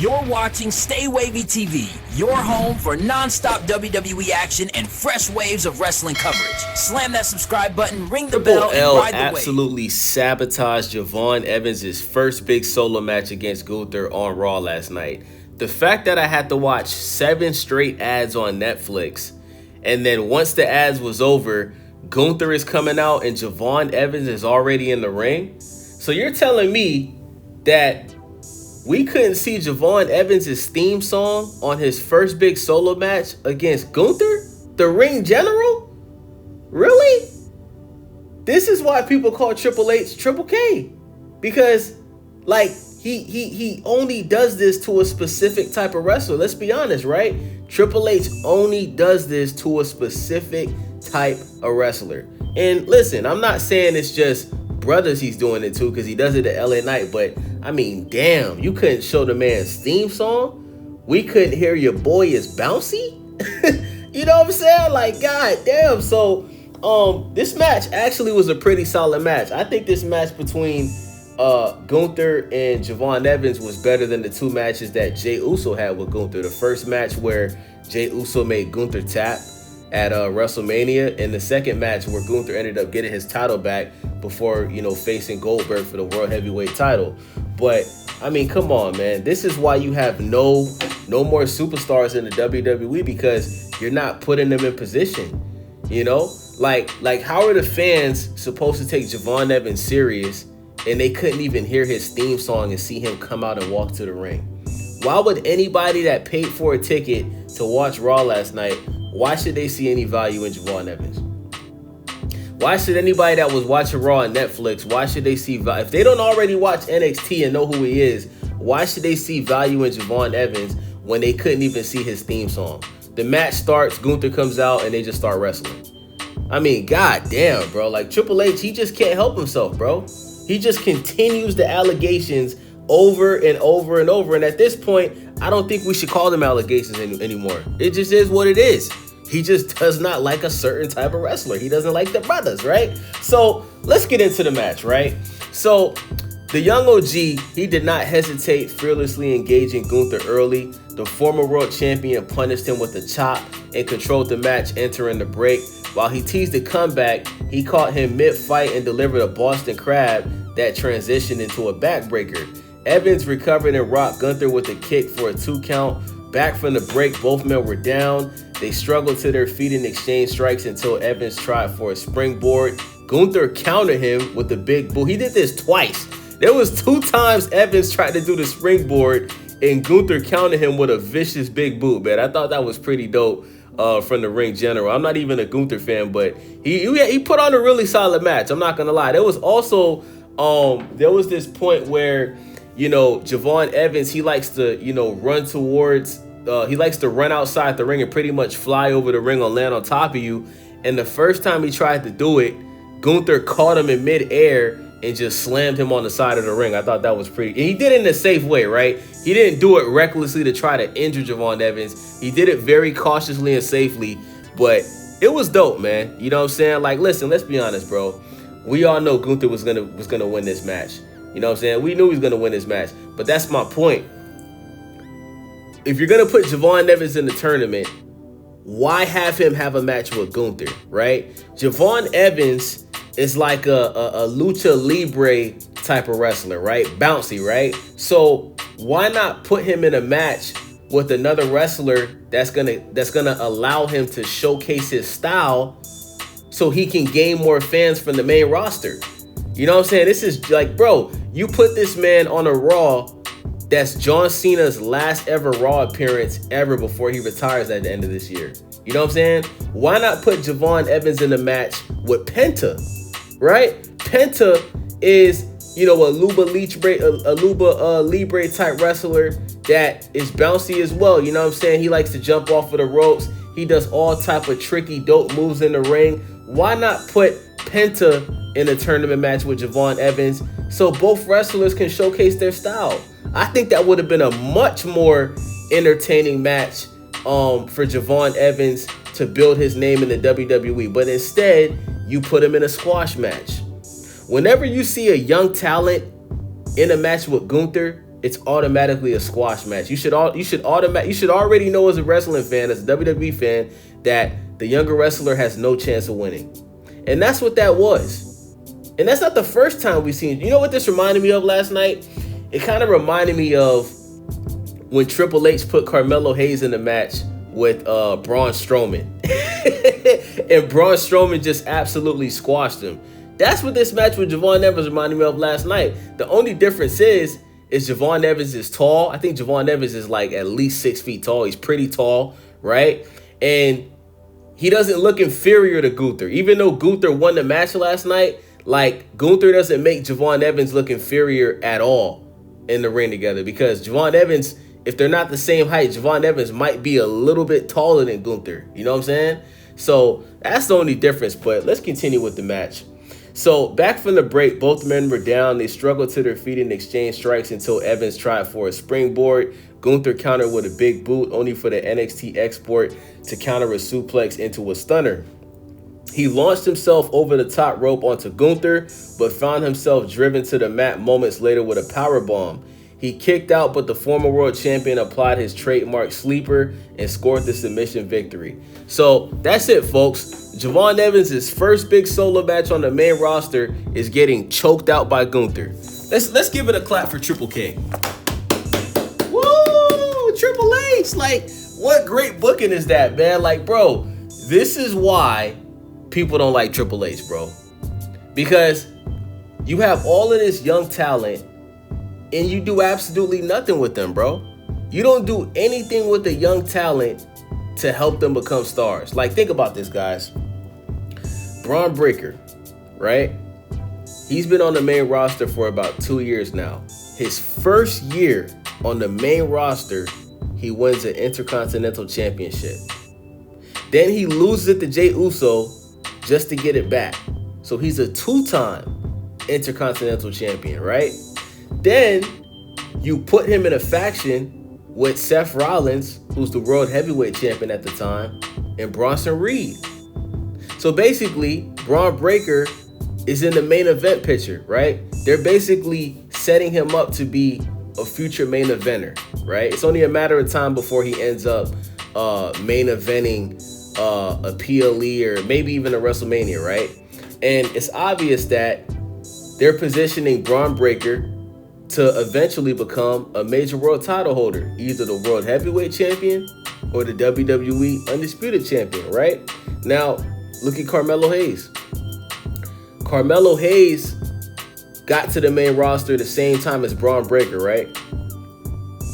You're watching Stay Wavy TV, your home for non-stop WWE action and fresh waves of wrestling coverage. Slam that subscribe button, ring the bell, and ride the wave. Absolutely sabotaged Javon Evans' first big solo match against Gunther on Raw last night. The fact that I had to watch 7 straight ads on Netflix, and then once the ads was over, Gunther is coming out and Javon Evans is already in the ring. So you're telling me that we couldn't see Javon Evans' theme song on his first big solo match against Gunther, the ring general? Really? This is why people call Triple H Triple K. Because, like, he only does this to a specific type of wrestler. Let's be honest, right? Triple H only does this to a specific type of wrestler. And listen, I'm not saying it's just brothers he's doing it to, because he does it at LA Knight, but I mean, damn, you couldn't show the man's theme song? We couldn't hear your boy is bouncy? You know what I'm saying? Like, god damn. So this match actually was a pretty solid match. I think this match between Gunther and Javon Evans was better than the 2 matches that Jey Uso had with Gunther. The first match where Jey Uso made Gunther tap at WrestleMania, and the second match where Gunther ended up getting his title back before, you know, facing Goldberg for the World Heavyweight title. But I mean, come on, man. This is why you have no more superstars in the WWE, because you're not putting them in position. You know, like how are the fans supposed to take Javon Evans serious and they couldn't even hear his theme song and see him come out and walk to the ring? Why would anybody that paid for a ticket to watch Raw last night, why should they see any value in Javon Evans? Why should anybody that was watching Raw on Netflix, why should they see value? If they don't already watch NXT and know who he is, why should they see value in Javon Evans when they couldn't even see his theme song? The match starts, Gunther comes out, and they just start wrestling. I mean, god damn, bro. Like, Triple H, he just can't help himself, bro. He just continues the allegations over and over and over. And at this point, I don't think we should call them allegations anymore. It just is what it is. He just does not like a certain type of wrestler. He doesn't like the brothers, right? So let's get into the match, right? So the young OG, he did not hesitate, fearlessly engaging Gunther early. The former world champion punished him with a chop and controlled the match, entering the break. While he teased a comeback, he caught him mid-fight and delivered a Boston Crab that transitioned into a backbreaker. Evans recovered and rocked Gunther with a kick for a 2 count. Back from the break, both men were down. They struggled to their feet and exchanged strikes until Evans tried for a springboard. Gunther countered him with a big boot. He did this twice. There was 2 times Evans tried to do the springboard and Gunther countered him with a vicious big boot, man. I thought that was pretty dope from the ring general. I'm not even a Gunther fan, but he put on a really solid match. I'm not going to lie. There was also, there was this point where, you know, Javon Evans, he likes to, you know, run towards, he likes to run outside the ring and pretty much fly over the ring or land on top of you. And the first time he tried to do it, Gunther caught him in midair and just slammed him on the side of the ring. I thought that was pretty, and he did it in a safe way, right? He didn't do it recklessly to try to injure Javon Evans. He did it very cautiously and safely, but it was dope, man. You know what I'm saying? Like, listen, let's be honest, bro. We all know Gunther was gonna win this match. You know what I'm saying? We knew he was going to win this match. But that's my point. If you're going to put Javon Evans in the tournament, why have him have a match with Gunther, right? Javon Evans is like a lucha libre type of wrestler, right? Bouncy, right? So why not put him in a match with another wrestler that's gonna allow him to showcase his style so he can gain more fans from the main roster? You know what I'm saying? This is like, bro, you put this man on a Raw that's John Cena's last ever Raw appearance ever before he retires at the end of this year. You know what I'm saying? Why not put Javon Evans in a match with Penta, right? Penta is, you know, a Luba Libre type wrestler that is bouncy as well. You know what I'm saying? He likes to jump off of the ropes. He does all type of tricky, dope moves in the ring. Why not put Penta in a tournament match with Javon Evans so both wrestlers can showcase their style? I think that would have been a much more entertaining match for Javon Evans to build his name in the WWE. But instead, you put him in a squash match. Whenever you see a young talent in a match with Gunther, it's automatically a squash match. You should already know as a wrestling fan, as a WWE fan, that the younger wrestler has no chance of winning. And that's what that was. And that's not the first time we've seen. You know what this reminded me of last night? It kind of reminded me of when Triple H put Carmelo Hayes in the match with Braun Strowman. And Braun Strowman just absolutely squashed him. That's what this match with Javon Evans reminded me of last night. The only difference is Javon Evans is tall. I think Javon Evans is like at least 6 feet tall. He's pretty tall, right? And he doesn't look inferior to Gunther. Even though Gunther won the match last night, like, Gunther doesn't make Javon Evans look inferior at all in the ring together, because Javon Evans, if they're not the same height, Javon Evans might be a little bit taller than Gunther. You know what I'm saying? So that's the only difference. But let's continue with the match. So back from the break, both men were down. They struggled to their feet and exchanged strikes until Evans tried for a springboard. Gunther countered with a big boot, only for the NXT export to counter a suplex into a stunner. He launched himself over the top rope onto Gunther, but found himself driven to the mat moments later with a powerbomb. He kicked out, but the former world champion applied his trademark sleeper and scored the submission victory. So that's it, folks. Javon Evans' first big solo match on the main roster is getting choked out by Gunther. Let's give it a clap for Triple K. Woo! Triple H! Like, what great booking is that, man? Like, bro, this is why people don't like Triple H, bro. Because you have all of this young talent and you do absolutely nothing with them, bro. You don't do anything with the young talent to help them become stars. Like, think about this, guys. Braun Breaker, right? He's been on the main roster for about 2 years now. His first year on the main roster, he wins an Intercontinental Championship. Then he loses it to Jey Uso just to get it back. So he's a 2-time Intercontinental Champion, right? Then you put him in a faction with Seth Rollins, who's the World Heavyweight Champion at the time, and Bronson Reed. So basically, Braun Breaker is in the main event picture, right? They're basically setting him up to be a future main eventer, right? It's only a matter of time before he ends up main eventing a PLE or maybe even a WrestleMania, right? And it's obvious that they're positioning Braun Breaker to eventually become a major world title holder, either the World Heavyweight Champion or the WWE Undisputed Champion, right? Now, look at Carmelo Hayes. Carmelo Hayes got to the main roster the same time as Braun Breaker, right?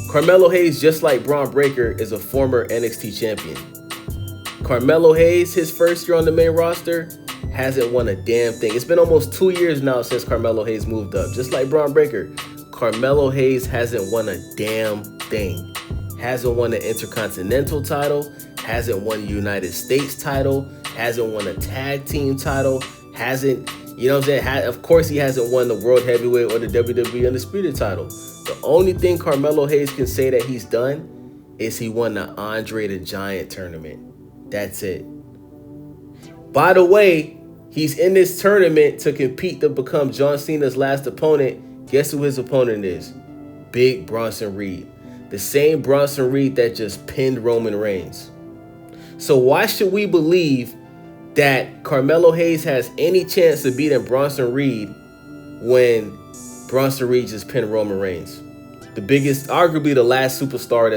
Carmelo Hayes, just like Braun Breaker, is a former NXT champion. Carmelo Hayes, his first year on the main roster, hasn't won a damn thing. It's been almost 2 years now since Carmelo Hayes moved up. Just like Braun Breaker, Carmelo Hayes hasn't won a damn thing. Hasn't won an Intercontinental title, hasn't won a United States title, hasn't won a tag team title, hasn't, you know what I'm saying? Of course he hasn't won the World Heavyweight or the WWE Undisputed title. The only thing Carmelo Hayes can say that he's done is he won the Andre the Giant tournament. That's it. By the way, he's in this tournament to compete to become John Cena's last opponent. Guess who his opponent is? Big Bronson Reed. The same Bronson Reed that just pinned Roman Reigns. So why should we believe that Carmelo Hayes has any chance of beating Bronson Reed when Bronson Reed just pinned Roman Reigns? The biggest, arguably the last superstar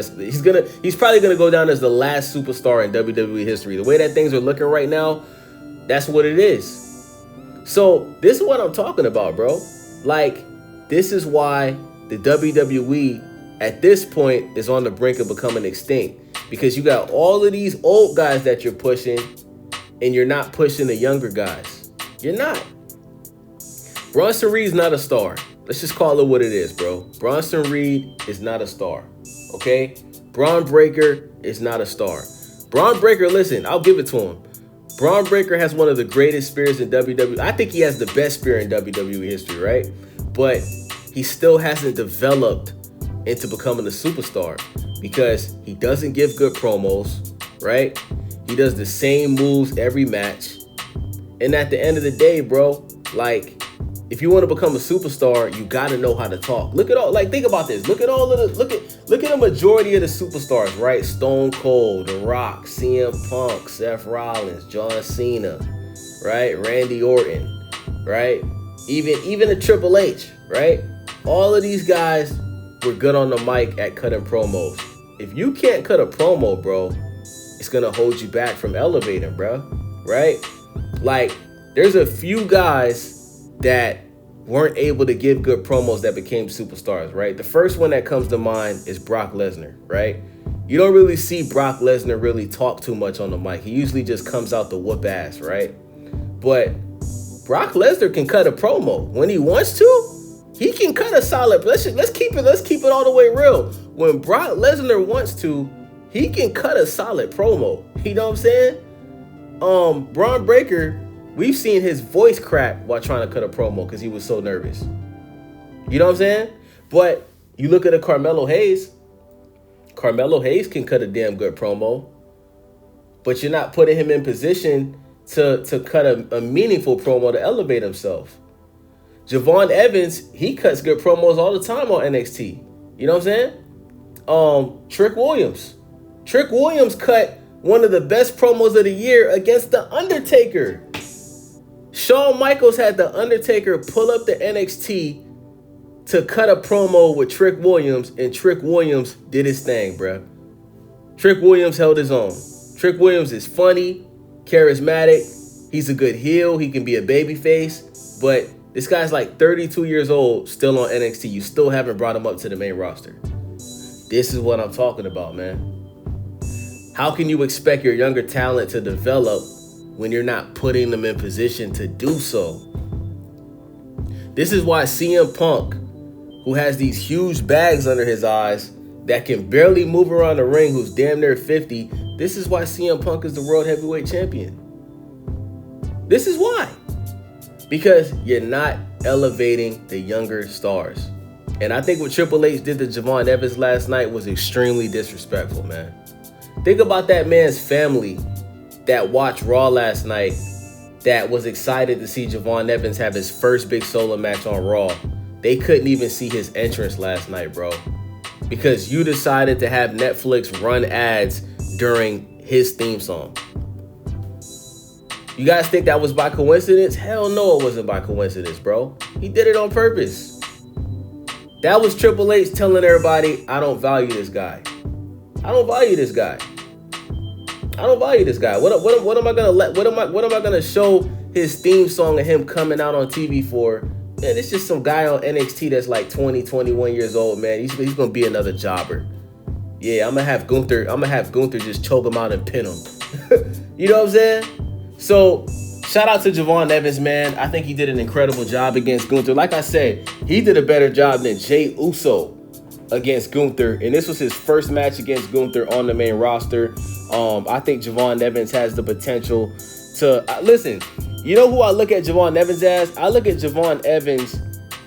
he's probably gonna go down as the last superstar in WWE history. The way that things are looking right now, that's what it is. So this is what I'm talking about, bro. Like, this is why the WWE at this point is on the brink of becoming extinct, because you got all of these old guys that you're pushing and you're not pushing the younger guys. You're not. Bronson Reed's not a star. Let's just call it what it is, bro. Bronson Reed is not a star, okay? Braun Breaker is not a star. Braun Breaker, listen, I'll give it to him. Braun Breaker has one of the greatest spears in WWE. I think he has the best spear in WWE history, right? But he still hasn't developed into becoming a superstar because he doesn't give good promos, right? He does the same moves every match. And at the end of the day, bro, like, if you want to become a superstar, you got to know how to talk. Look at all, like, think about this. Look at all of the, look at the majority of the superstars, right? Stone Cold, The Rock, CM Punk, Seth Rollins, John Cena, right? Randy Orton, right? Even a Triple H, right? All of these guys were good on the mic at cutting promos. If you can't cut a promo, bro, it's going to hold you back from elevating, bro, right? Like, there's a few guys that weren't able to give good promos that became superstars, right? The first one that comes to mind is Brock Lesnar, right? You don't really see Brock Lesnar really talk too much on the mic. He usually just comes out to whoop ass, right? But Brock Lesnar can cut a promo. When he wants to, he can cut a solid. Let's keep it all the way real. When Brock Lesnar wants to, he can cut a solid promo. You know what I'm saying? Braun Breaker, we've seen his voice crack while trying to cut a promo because he was so nervous. You know what I'm saying? But you look at a Carmelo Hayes. Carmelo Hayes can cut a damn good promo, but you're not putting him in position to cut a meaningful promo to elevate himself. Javon Evans, he cuts good promos all the time on NXT. You know what I'm saying? Trick Williams. Trick Williams cut one of the best promos of the year against The Undertaker. Shawn Michaels had The Undertaker pull up the NXT to cut a promo with Trick Williams, and Trick Williams did his thing, bruh. Trick Williams held his own. Trick Williams is funny, charismatic. He's a good heel. He can be a babyface, but this guy's like 32 years old, still on NXT. You still haven't brought him up to the main roster. This is what I'm talking about, man. How can you expect your younger talent to develop when you're not putting them in position to do so? This is why CM Punk, who has these huge bags under his eyes, that can barely move around the ring, who's damn near 50, this is why CM Punk is the World Heavyweight Champion. This is why. Because you're not elevating the younger stars. And I think what Triple H did to Javon Evans last night was extremely disrespectful, man. Think about that man's family that watched Raw last night, that was excited to see Javon Evans have his first big solo match on Raw. They couldn't even see his entrance last night, bro, because you decided to have Netflix run ads during his theme song. You guys think that was by coincidence? Hell no, it wasn't by coincidence, bro. He did it on purpose. That was Triple H telling everybody, I don't value this guy. I don't value this guy. I don't value this guy. What am I gonna show his theme song of him coming out on TV for? Man, it's just some guy on NXT that's like 20, 21 years old, man. He's gonna be another jobber. Yeah, I'm gonna have Gunther just choke him out and pin him. You know what I'm saying? So shout out to Javon Evans, man. I think he did an incredible job against Gunther. Like I said, he did a better job than Jey Uso against Gunther, and this was his first match against Gunther on the main roster. I think Javon Evans has the potential to listen. You know who I look at Javon Evans as? I look at Javon Evans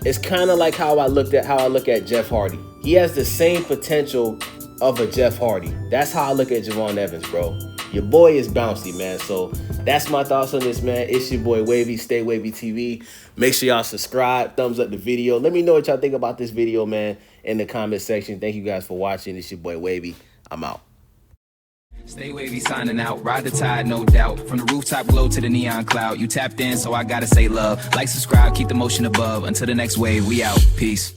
as kind of like how I look at Jeff Hardy. He has the same potential of a Jeff Hardy. That's how I look at Javon Evans, bro. Your boy is bouncy, man. So that's my thoughts on this, man. It's your boy Wavy, Stay Wavy TV. Make sure y'all subscribe, thumbs up the video. Let me know what y'all think about this video, man, in the comment section. Thank you guys for watching. It's your boy Wavy. I'm out. Stay wavy, signing out. Ride the tide, no doubt. From the rooftop glow to the neon cloud. You tapped in, so I gotta say love. Like, subscribe, keep the motion above. Until the next wave, we out. Peace.